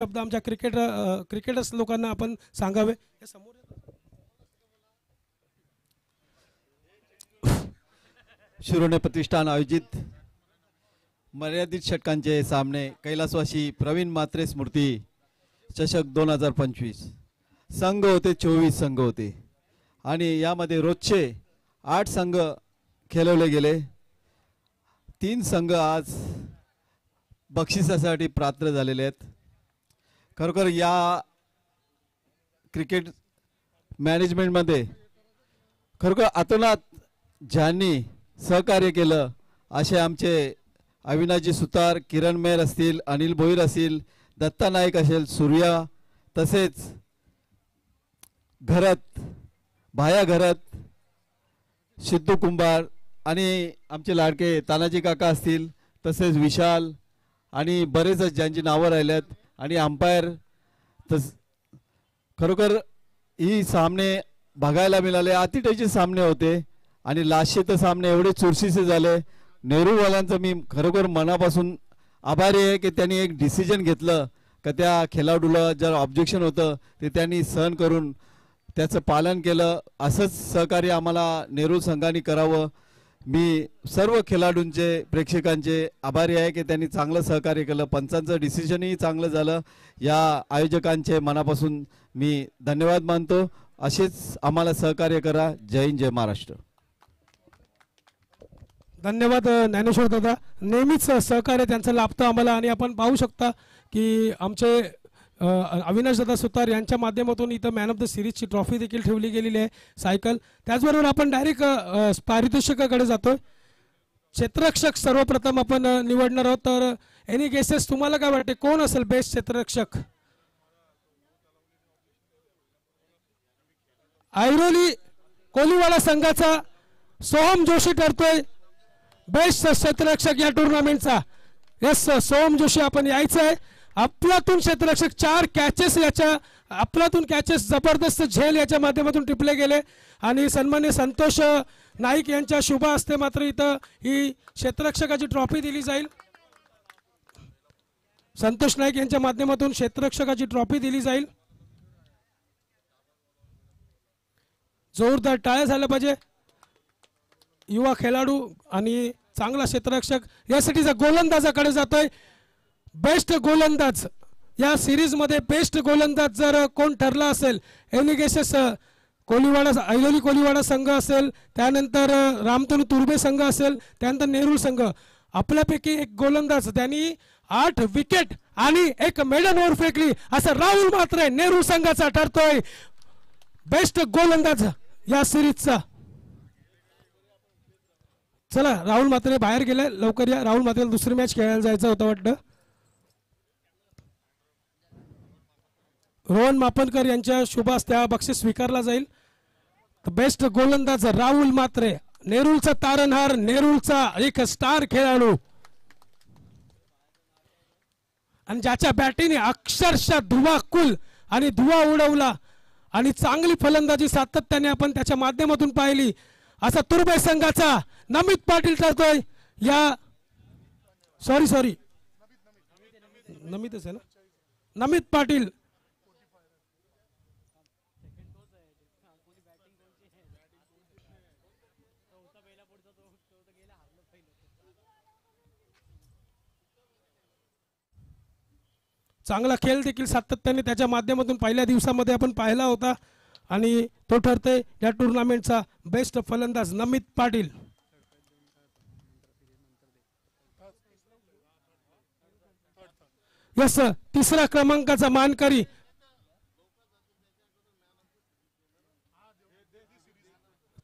शब्द आमच्या क्रिकेटर्स लोकांना आपण सांगावे. शिरोने प्रतिष्ठान आयोजित मर्यादित षटकांचे सामने कैलासवासी प्रवीण म्हात्रे स्मृती चषक 2025 संघ होते 24 संघ होते आणि यामध्ये रोजचे 8 संघ खेळवले गेले. 3 संघ आज बक्षिसासाठी पात्र झालेले आहेत. खरोखर या क्रिकेट मॅनेजमेंटमध्ये खरोखर अतोनात ज्यांनी सहकार्य केलं असे आमचे अविनाशजी सुतार, किरण मेहर असतील, अनिल भोईर असतील, दत्ता नाईक असेल, सूर्या, तसेच घरत भाया घरत, सिद्धू कुंभार आणि आमचे लाडके तानाजी काका असतील, तसेच विशाल आणि बरेच ज्यांची नावं राहिल्यात आणि अंपायर. तस खरोखर ही सामने बघायला मिळाले. अतिशय सामने होते आणि लास्टचे तर सामने एवढे चुरशीचे झाले. नेहरूवाल्यांचं मी खरोखर मनापासून आभारी आहे की त्यांनी एक डिसिजन घेतलं का त्या खेळाडूला जर ऑब्जेक्शन होतं ते त्यांनी सहन करून त्याचं पालन केलं. असंच सहकार्य आम्हाला नेहरू संघाने करावं. मी सर्व खेळाडूंचे प्रेक्षकांचे आभारी आहे की त्यांनी चांगलं सहकार्य केलं. पंचांचं डिसिजनही चांगलं झालं. या आयोजकांचे मनापासून मी धन्यवाद मानतो. असेच आम्हाला सहकार्य करा. जय हिंद, जय महाराष्ट्र. धन्यवाद ज्ञानेश्वर दादा. नेहमीच सहकार्य त्यांचं लाभतं आम्हाला आणि आपण पाहू शकता की आमचे अविनाश दादा सुतार यांच्या माध्यमातून इथं मॅन ऑफ द सिरीजची ट्रॉफी देखील ठेवली गेलेली आहे, सायकल. त्याचबरोबर आपण डायरेक्ट पारितोषिकाकडे जातोय. क्षेत्ररक्षक सर्वप्रथम आपण निवडणार आहोत. तर एनी गेसेस, तुम्हाला काय वाटते कोण असेल बेस्ट क्षेत्ररक्षक? ऐरोली कोलीवाडा संघाचा सोहम जोशी ठरतोय बेस्ट क्षेत्ररक्षक या टुर्नामेंटचा. यस, सोहम जोशी आपण यायचं आहे. अफलातून क्षेत्ररक्षक 4 कॅचेस, याच्या अफलातून कॅचेस जबरदस्त झेल याच्या माध्यमातून टिपले गेले आणि सन्मान्य संतोष नाईक यांच्या शुभ हस्ते मात्र इथं ही क्षेत्ररक्षकाची ट्रॉफी दिली जाईल. संतोष नाईक यांच्या माध्यमातून क्षेत्ररक्षकाची ट्रॉफी दिली जाईल. जोरदार टाळ्या झाल्या पाहिजे. युवा खेळाडू आणि चांगला क्षेत्ररक्षक. यासाठीचा गोलंदाजाकडे जातोय. बेस्ट गोलंदाज या सिरीज मध्ये बेस्ट गोलंदाज जर कोण ठरला असेल, एलिगेसेस कोलीवाडा, ऐरोली कोलीवाडा संघ असेल, त्यानंतर रामतनू तुर्बे संघ असेल, त्यानंतर नेरूळ संघ. आपल्यापैकी एक गोलंदाज त्यांनी 8 विकेट आणि 1 मेडन ओव्हर फेकली असं राहुल म्हात्रे नेरूळ संघाचा ठरतोय बेस्ट गोलंदाज या सिरीजचा. चला, राहुल म्हात्रे बाहेर गेले, लवकर या. राहुल म्हात्रेला दुसरी मॅच खेळायला जायचं होतं वाटतं. रोहन मापनकर यांच्या शुभ हस्ते हा बक्षीस स्वीकारला जाईल. बेस्ट गोलंदाज राहुल म्हात्रे, नेरूळचा तारणहार, नेरूळचा एक स्टार खेळाडू आणि ज्याच्या बॅटीने अक्षरशः धुवाकुल आणि धुवा उडवला आणि चांगली फलंदाजी सातत्याने आपण त्याच्या माध्यमातून पाहिली असा तुर्बे संघाचा नमित पाटील ठरतोय या. सॉरी नमितच आहे ना, नमित पाटील. चांगला खेळ देखील सातत्याने त्याच्या माध्यमातून पहिल्या दिवसामध्ये आपण पाहिला होता आणि तो ठरतोय या टुर्नामेंटचा बेस्ट फलंदाज नमित पाटील. यस, 3रा क्रमांकाचा मानकरी.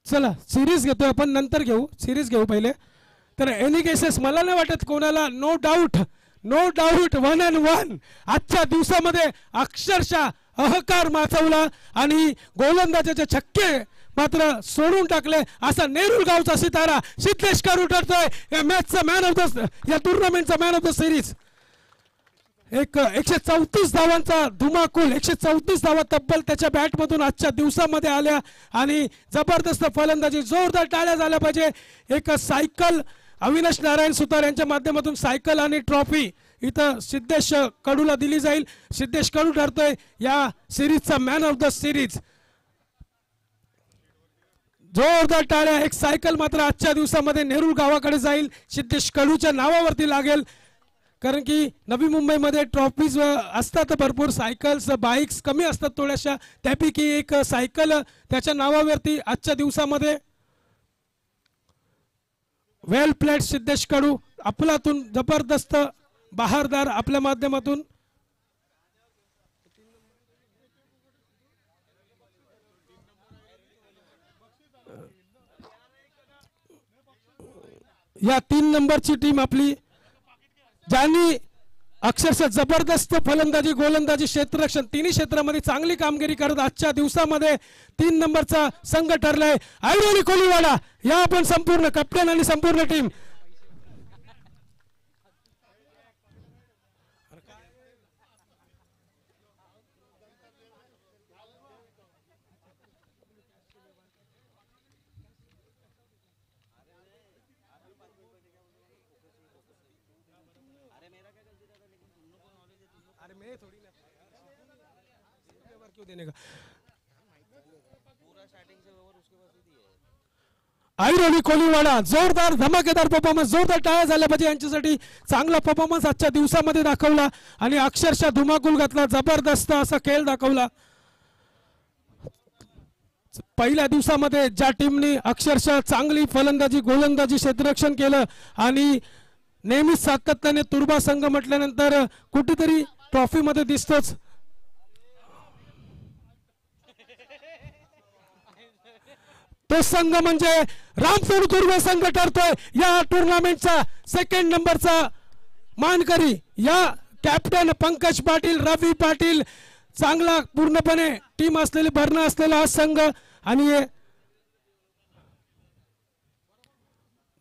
चला, सिरीज घेतोय आपण, नंतर घेऊ, सिरीज घेऊ पहिले. तर एनी केसेस मला नाही वाटत कोणाला, नो डाऊट 1 and 1 आजच्या दिवसामध्ये अक्षरशः अहकार माचवला आणि गोलंदाजाचे छक्के मात्र सोडून टाकले असा नेरूळ गावचा सितारा सिद्धेश करू ठरतोय या मॅचचा मॅन ऑफ द, या टुर्नामेंटचा मॅन ऑफ द सिरीज. 134 धावांचा धुमाकूल, 134 धावा तब्बल त्याच्या बॅटमधून आजच्या दिवसामध्ये आल्या आणि जबरदस्त फलंदाजी. जोरदार टाळ्या झाल्या पाहिजे. एक सायकल अविनाश नारायण सुतार यांच्या माध्यमातून सायकल आणि ट्रॉफी इथं सिद्धेश कडूला दिली जाईल. सिद्धेश कडू ठरतोय या सिरीजचा मॅन ऑफ द सिरीज. जोरदार टाळ्या. एक सायकल मात्र आजच्या दिवसामध्ये नेरूळ गावाकडे जाईल, सिद्धेश कडूच्या नावावरती लागेल. कारण की नवी मुंबईमध्ये ट्रॉफीज असतात भरपूर, सायकल्स बाईक्स कमी असतात थोड्याशा, त्यापैकी एक सायकल त्याच्या नावावरती आजच्या दिवसामध्ये. वेल प्लेड सिद्धेश कडू. आपलातून जबरदस्त बहारदार आपल्या माध्यमातून. या 3 नंबरची टीम आपली, ज्यांनी अक्षरशः जबरदस्त फलंदाजी गोलंदाजी क्षेत्ररक्षण तिन्ही क्षेत्रामध्ये चांगली कामगिरी करत आजच्या दिवसामध्ये 3 नंबरचा संघ ठरलाय ऐरोली कोलीवाडा. या आपण संपूर्ण कॅप्टन आणि संपूर्ण टीम. ऐरोली कोलीवाडा जोरदार धमाकेदार परफॉर्मन्स. जोरदार टाळ्या झाल्या पाहिजे यांच्यासाठी. चांगला परफॉर्मन्स आजच्या दिवसामध्ये दाखवला आणि अक्षरशः धुमाकूल घातला. जबरदस्त असा खेळ दाखवला. पहिल्या दिवसामध्ये ज्या टीमने अक्षरशः चांगली फलंदाजी गोलंदाजी क्षेत्ररक्षण केलं आणि नेहमीच सातत्याने तुर्बा संघ म्हटल्यानंतर कुठेतरी ट्रॉफी मध्ये दिसतोच. तो संघ म्हणजे रामसोड तुर्बे संघ ठरतोय या टुर्नामेंटचा 2nd नंबरचा मानकरी. या कॅप्टन पंकज पाटील, रवी पाटील, चांगला पूर्णपणे टीम असलेली भरणा असलेला हा संघ. आणि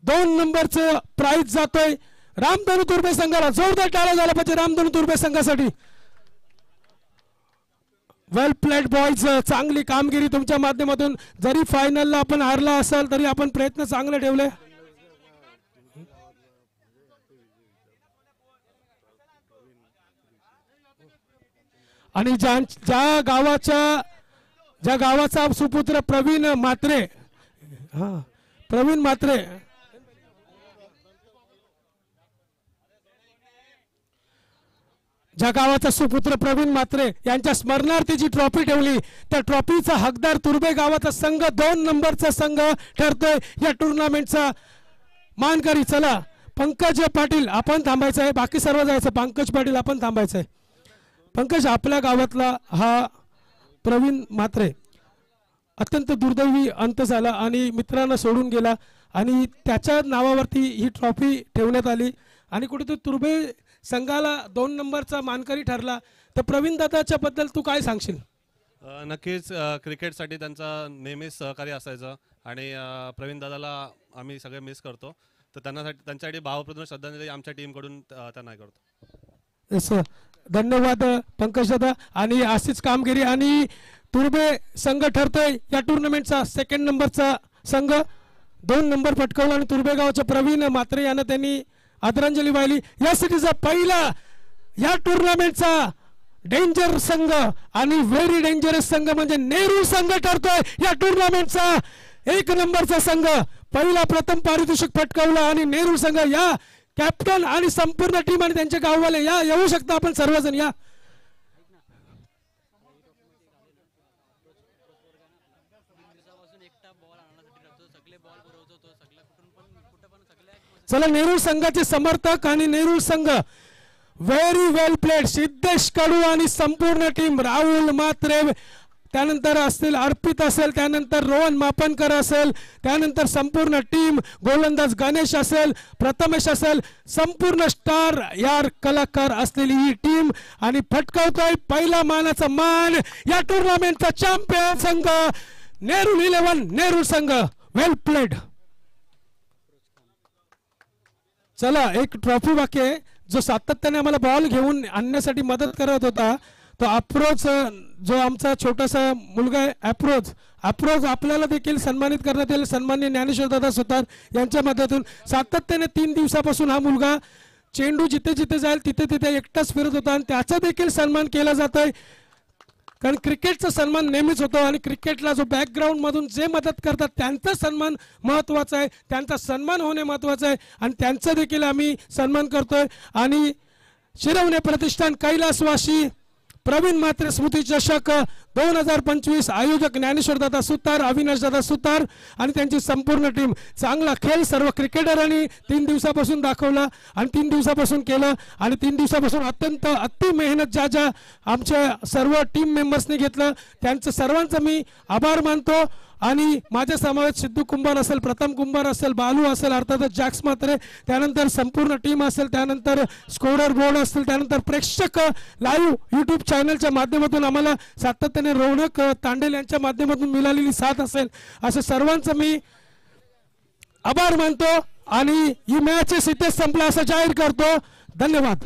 2 नंबरचं प्राइज जातोय रामधनु तुर्बे संघाला. जोरदार टाळ्या झाला पाहिजे रामधनु तुर्बे संघासाठी. वेल प्लेड बॉयज. चांगली कामगिरी तुमच्या माध्यमातून. जरी फायनलला आपण हारला असाल तरी आपण प्रयत्न चांगले ठेवले. आणि ज्या गावाचा सुपुत्र प्रवीण म्हात्रे, प्रवीण म्हात्रे, ज्या गावाचा सुपुत्र प्रवीण म्हात्रे यांच्या स्मरणार्थी जी ट्रॉफी ठेवली त्या ट्रॉफीचा हकदार तुर्बे गावाचा संघ 2 नंबरचा संघ ठरतोय या टुर्नामेंटचा मानकरी. चला पंकज पाटील आपण थांबायचं आहे, बाकी सर्व जायचं. पंकज पाटील आपण थांबायचं आहे. पंकज, आपल्या गावातला हा प्रवीण म्हात्रे अत्यंत दुर्दैवी अंत झाला आणि मित्रांना सोडून गेला आणि त्याच्या नावावरती ही ट्रॉफी ठेवण्यात आली आणि कुठेतरी तुर्बे संघाला 2 नंबरचा मानकरी ठरला. तर प्रवीण दादाच्या बद्दल तू काय सांगशील? नक्कीच क्रिकेटसाठी त्यांचा नेहमीच सहकार्य असायचं आणि प्रवीण दादाला आम्ही सगळे मिस करतो. तर त्यांच्यासाठी भावपूर्ण श्रद्धांजली आमच्या टीमकडून त्यांना करतो. येस, धन्यवाद पंकज दादा. आणि अशीच कामगिरी आणि तुर्बे संघ ठरतोय या टुर्नामेंटचा 2nd नंबरचा संघ. 2 नंबर पटकावला आणि तुर्बे गावच्या प्रवीण म्हात्रे यांना त्यांनी आदरांजली वाहिली. या सिटीचा पहिला या टुर्नामेंटचा डेंजर संघ आणि व्हेरी डेंजरस संघ म्हणजे नेरूळ संघ ठरतोय या टुर्नामेंटचा 1 नंबरचा संघ. पहिला प्रथम पारितोषिक पटकावला आणि नेरूळ संघ. या कॅप्टन आणि संपूर्ण टीम आणि त्यांचे गाववाले या येऊ शकता आपण सर्वजण या. चला नेरूळ संघाचे समर्थक आणि नेरूळ संघ व्हेरी वेल प्लेड. सिद्धेश कडू आणि संपूर्ण टीम, राहुल म्हात्रे, त्यानंतर असतील अर्पित असेल, त्यानंतर रोहन मापनकर असेल, त्यानंतर संपूर्ण टीम, गोलंदाज गणेश असेल, प्रथमेश असेल, संपूर्ण स्टार यार कलाकार असलेली ही टीम आणि फटकावतोय पहिला मानाचा मान या टुर्नामेंटचा चॅम्पियन संघ नेरूळ 11 नेरूळ संघ. वेल प्लेड. चला एक ट्रॉफी बाकी आहे. जो सातत्याने आम्हाला बॉल घेऊन आणण्यासाठी मदत करत होता तो अप्रोच, जो आमचा छोटासा मुलगा आहे अप्रोच आपल्याला देखील सन्मानित करण्यात येईल. सन्माननीय ज्ञानेश्वर दादा सुतार यांच्या मदतीतून सातत्याने 3 दिवसापासून हा मुलगा चेंडू जिथे जिथे जाईल तिथे तिथे एकटाच फिरत होता आणि त्याचा देखील सन्मान केला जातोय. कारण क्रिकेटचा सन्मान नेहमीच होतो आणि क्रिकेटला जो बॅकग्राऊंडमधून जे मदत करतात त्यांचा सन्मान महत्त्वाचा आहे, त्यांचा सन्मान होणे महत्त्वाचं आहे आणि त्यांचा देखील आम्ही सन्मान करतोय. आणि शिरवणे प्रतिष्ठान कैलासवासी प्रवीण म्हात्रे स्मृती चषक 2025 आयोजक ज्ञानेश्वर दादा सुतार, अविनाश दादा सुतार आणि त्यांची संपूर्ण टीम. चांगला खेळ सर्व क्रिकेटरांनी 3 दिवसापासून दाखवला आणि 3 दिवसापासून केलं आणि 3 दिवसापासून अत्यंत अति मेहनत ज्या आमच्या सर्व टीम मेंबर्सनी घेतलं त्यांचं सर्वांचं मी आभार मानतो. आणि माझ्या समावेश सिद्धू कुंभार असेल, प्रथम कुंभार असेल, बालू असेल, अर्थातच जॅक्स म्हात्रे, त्यानंतर संपूर्ण टीम असेल, त्यानंतर स्कोरर बोर्ड असेल, त्यानंतर प्रेक्षक लाईव्ह यूट्यूब चॅनलच्या माध्यमातून आम्हाला सातत्याने रौनक तांडेल यांच्या माध्यमातून मिळालेली साथ असेल, अशा सर्वांचं मी आभार मानतो आणि ही मॅच इथेच संपला असं जाहीर करतो. धन्यवाद.